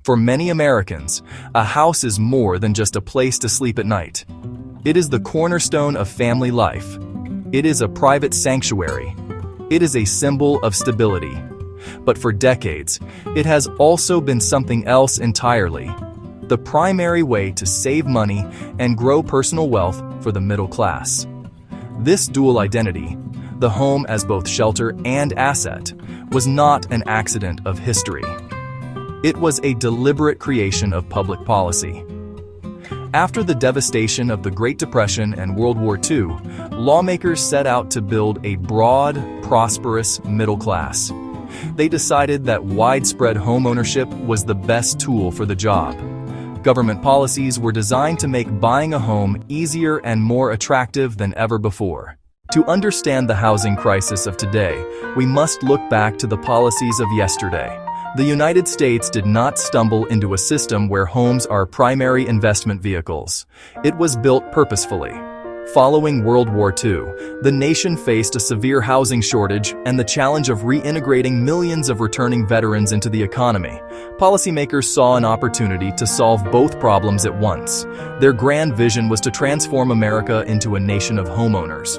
For many Americans, a house is more than just a place to sleep at night. It is the cornerstone of family life. It is a private sanctuary. It is a symbol of stability. But for decades, it has also been something else entirely: the primary way to save money and grow personal wealth for the middle class. This dual identity, the home as both shelter and asset, was not an accident of history. It was a deliberate creation of public policy. After the devastation of the Great Depression and World War II, lawmakers set out to build a broad, prosperous middle class. They decided that widespread homeownership was the best tool for the job. Government policies were designed to make buying a home easier and more attractive than ever before. To understand the housing crisis of today, we must look back to the policies of yesterday. The United States did not stumble into a system where homes are primary investment vehicles. It was built purposefully. Following World War II, the nation faced a severe housing shortage and the challenge of reintegrating millions of returning veterans into the economy. Policymakers saw an opportunity to solve both problems at once. Their grand vision was to transform America into a nation of homeowners.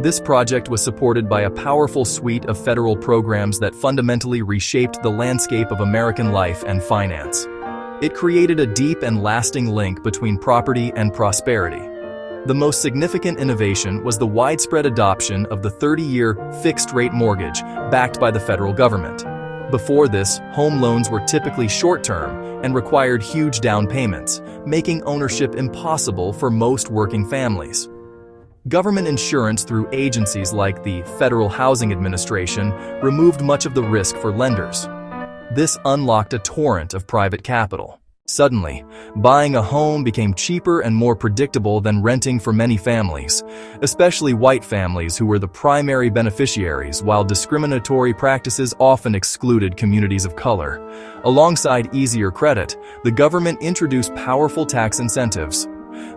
This project was supported by a powerful suite of federal programs that fundamentally reshaped the landscape of American life and finance. It created a deep and lasting link between property and prosperity. The most significant innovation was the widespread adoption of the 30-year fixed-rate mortgage backed by the federal government. Before this, home loans were typically short-term and required huge down payments, making ownership impossible for most working families. Government insurance through agencies like the Federal Housing Administration removed much of the risk for lenders. This unlocked a torrent of private capital. Suddenly, buying a home became cheaper and more predictable than renting for many families, especially white families who were the primary beneficiaries, while discriminatory practices often excluded communities of color. Alongside easier credit, the government introduced powerful tax incentives.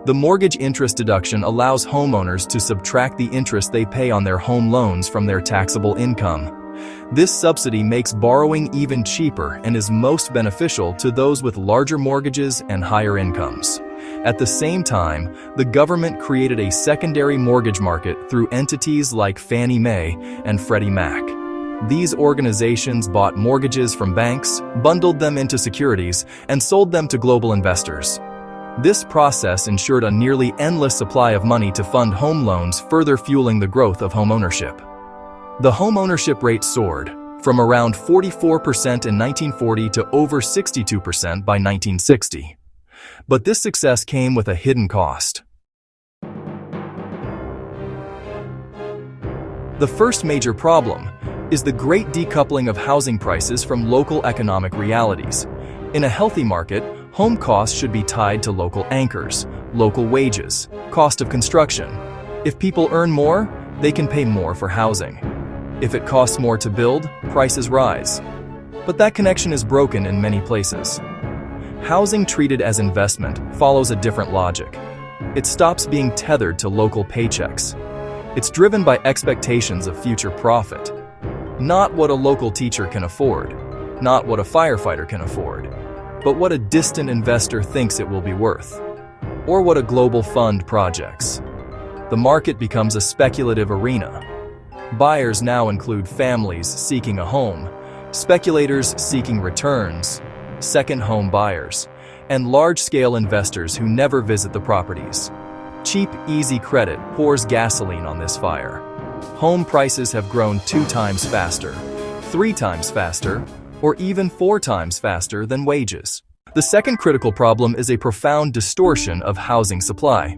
The mortgage interest deduction allows homeowners to subtract the interest they pay on their home loans from their taxable income. This subsidy makes borrowing even cheaper and is most beneficial to those with larger mortgages and higher incomes. At the same time, the government created a secondary mortgage market through entities like Fannie Mae and Freddie Mac. These organizations bought mortgages from banks, bundled them into securities, and sold them to global investors. This process ensured a nearly endless supply of money to fund home loans, further fueling the growth of homeownership. The homeownership rate soared, from around 44% in 1940 to over 62% by 1960. But this success came with a hidden cost. The first major problem is the great decoupling of housing prices from local economic realities. In a healthy market, home costs should be tied to local anchors, local wages, cost of construction. If people earn more, they can pay more for housing. If it costs more to build, prices rise. But that connection is broken in many places. Housing treated as investment follows a different logic. It stops being tethered to local paychecks. It's driven by expectations of future profit. Not what a local teacher can afford, not what a firefighter can afford, but what a distant investor thinks it will be worth, or what a global fund projects. The market becomes a speculative arena. Buyers now include families seeking a home, speculators seeking returns, second home buyers, and large-scale investors who never visit the properties. Cheap, easy credit pours gasoline on this fire. Home prices have grown 2 times faster, 3 times faster, or even 4 times faster than wages. The second critical problem is a profound distortion of housing supply.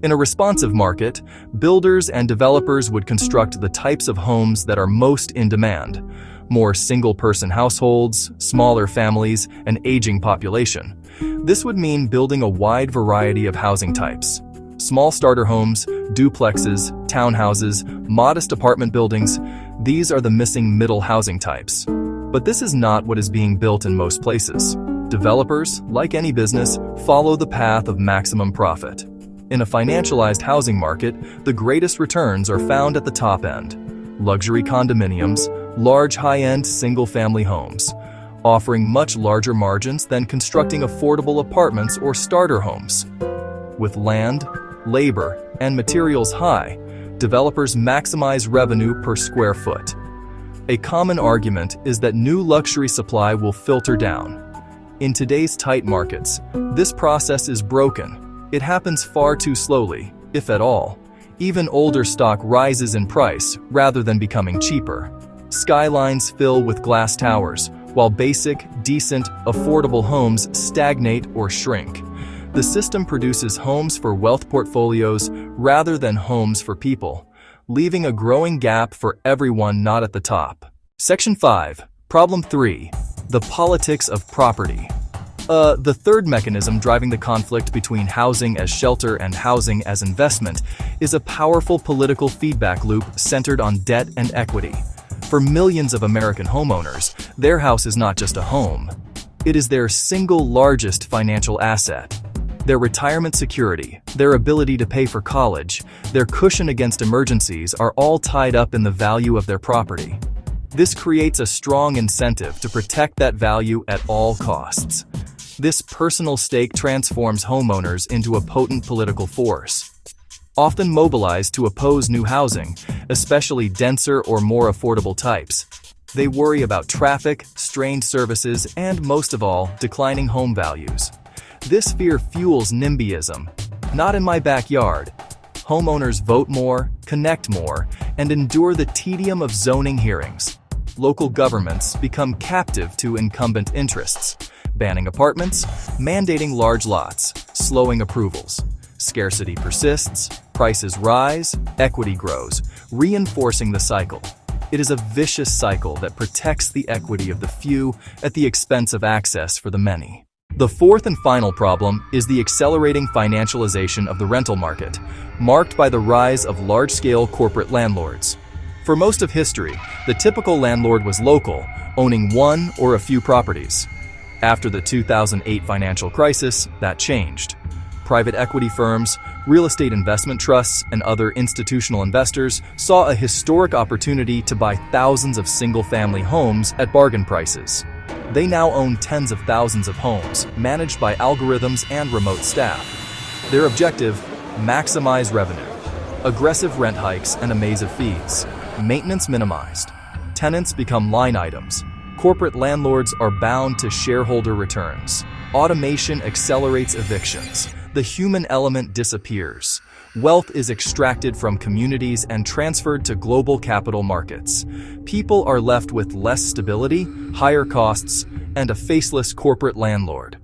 In a responsive market, builders and developers would construct the types of homes that are most in demand: more single-person households, smaller families, and aging population. This would mean building a wide variety of housing types: small starter homes, duplexes, townhouses, modest apartment buildings. These are the missing middle housing types. But this is not what is being built in most places. Developers, like any business, follow the path of maximum profit. In a financialized housing market, the greatest returns are found at the top end: luxury condominiums, large high-end single-family homes. offering much larger margins than constructing affordable apartments or starter homes. With land, labor, and materials high, developers maximize revenue per square foot. A common argument is that new luxury supply will filter down. In today's tight markets, this process is broken. It happens far too slowly, if at all. Even older stock rises in price rather than becoming cheaper. Skylines fill with glass towers, while basic, decent, affordable homes stagnate or shrink. The system produces homes for wealth portfolios rather than homes for people, leaving a growing gap for everyone not at the top. Section 5. Problem 3. The politics of property. The third mechanism driving the conflict between housing as shelter and housing as investment is a powerful political feedback loop centered on debt and equity. For millions of American homeowners, their house is not just a home. It is their single largest financial asset. Their retirement security, their ability to pay for college, their cushion against emergencies are all tied up in the value of their property. This creates a strong incentive to protect that value at all costs. This personal stake transforms homeowners into a potent political force. Often mobilized to oppose new housing, especially denser or more affordable types. They worry about traffic, strained services, and most of all, declining home values. This fear fuels NIMBYism. Not in my backyard. Homeowners vote more, connect more, and endure the tedium of zoning hearings. Local governments become captive to incumbent interests, banning apartments, mandating large lots, slowing approvals. Scarcity persists, prices rise, equity grows, reinforcing the cycle. It is a vicious cycle that protects the equity of the few at the expense of access for the many. The fourth and final problem is the accelerating financialization of the rental market, marked by the rise of large-scale corporate landlords. For most of history, the typical landlord was local, owning one or a few properties. After the 2008 financial crisis, that changed. Private equity firms, real estate investment trusts, and other institutional investors saw a historic opportunity to buy thousands of single-family homes at bargain prices. They now own tens of thousands of homes, managed by algorithms and remote staff. Their objective: maximize revenue. Aggressive rent hikes and a maze of fees. Maintenance minimized. Tenants become line items. Corporate landlords are bound to shareholder returns. Automation accelerates evictions. The human element disappears. Wealth is extracted from communities and transferred to global capital markets. People are left with less stability, higher costs, and a faceless corporate landlord.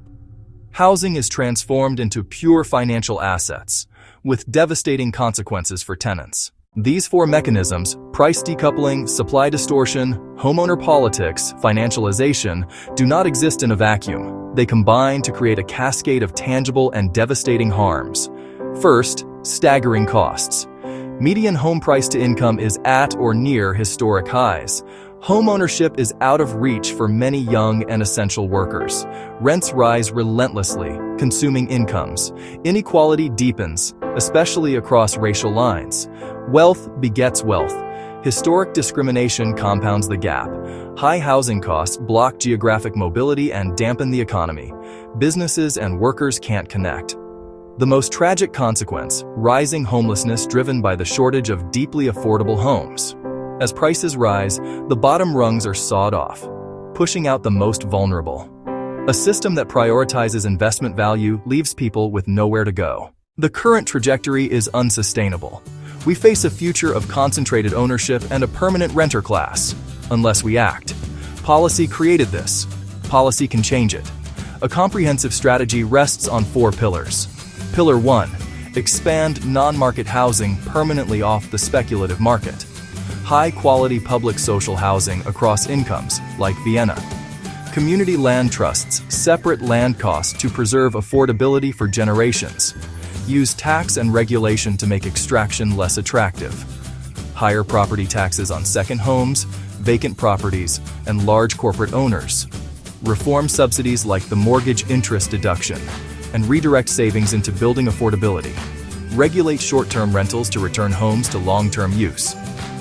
Housing is transformed into pure financial assets, with devastating consequences for tenants. These four mechanisms, price decoupling, supply distortion, homeowner politics, financialization, do not exist in a vacuum. They combine to create a cascade of tangible and devastating harms. First, staggering costs. Median home price to income is at or near historic highs. Homeownership is out of reach for many young and essential workers. Rents rise relentlessly, consuming incomes. Inequality deepens, especially across racial lines. Wealth begets wealth. Historic discrimination compounds the gap. High housing costs block geographic mobility and dampen the economy. Businesses and workers can't connect. The most tragic consequence: rising homelessness driven by the shortage of deeply affordable homes. As prices rise, the bottom rungs are sawed off, pushing out the most vulnerable. A system that prioritizes investment value leaves people with nowhere to go. The current trajectory is unsustainable. We face a future of concentrated ownership and a permanent renter class, unless we act. Policy created this. Policy can change it. A comprehensive strategy rests on 4 pillars. Pillar 1. Expand non-market housing permanently off the speculative market. High-quality public social housing across incomes, like Vienna. Community land trusts separate land costs to preserve affordability for generations. Use tax and regulation to make extraction less attractive. Higher property taxes on second homes, vacant properties, and large corporate owners. Reform subsidies like the mortgage interest deduction, and redirect savings into building affordability. Regulate short-term rentals to return homes to long-term use.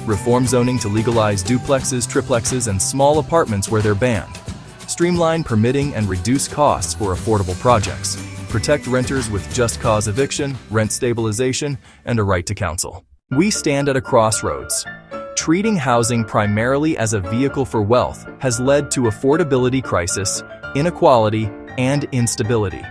Reform zoning to legalize duplexes, triplexes, and small apartments where they're banned. streamline permitting and reduce costs for affordable projects, protect renters with just cause eviction, rent stabilization, and a right to counsel. We stand at a crossroads. Treating housing primarily as a vehicle for wealth has led to affordability crisis, inequality, and instability.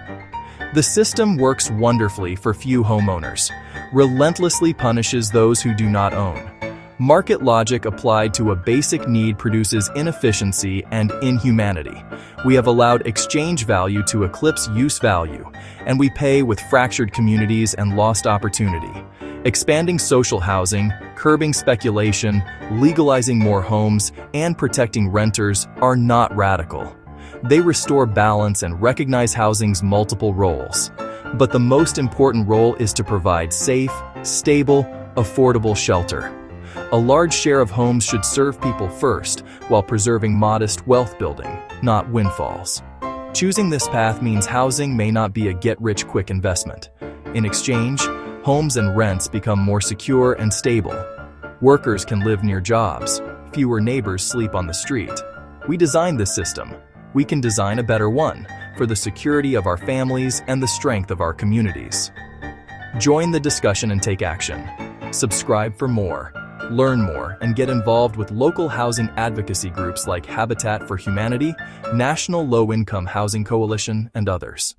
The system works wonderfully for few homeowners, relentlessly punishes those who do not own. Market logic applied to a basic need produces inefficiency and inhumanity. We have allowed exchange value to eclipse use value, and we pay with fractured communities and lost opportunity. Expanding social housing, curbing speculation, legalizing more homes, and protecting renters are not radical. They restore balance and recognize housing's multiple roles. But the most important role is to provide safe, stable, affordable shelter. A large share of homes should serve people first, while preserving modest wealth building, not windfalls. Choosing this path means housing may not be a get-rich-quick investment. In exchange, homes and rents become more secure and stable. Workers can live near jobs. Fewer neighbors sleep on the street. We designed this system. We can design a better one, for the security of our families and the strength of our communities. Join the discussion and take action. Subscribe for more. Learn more and get involved with local housing advocacy groups like Habitat for Humanity, National Low-Income Housing Coalition, and others.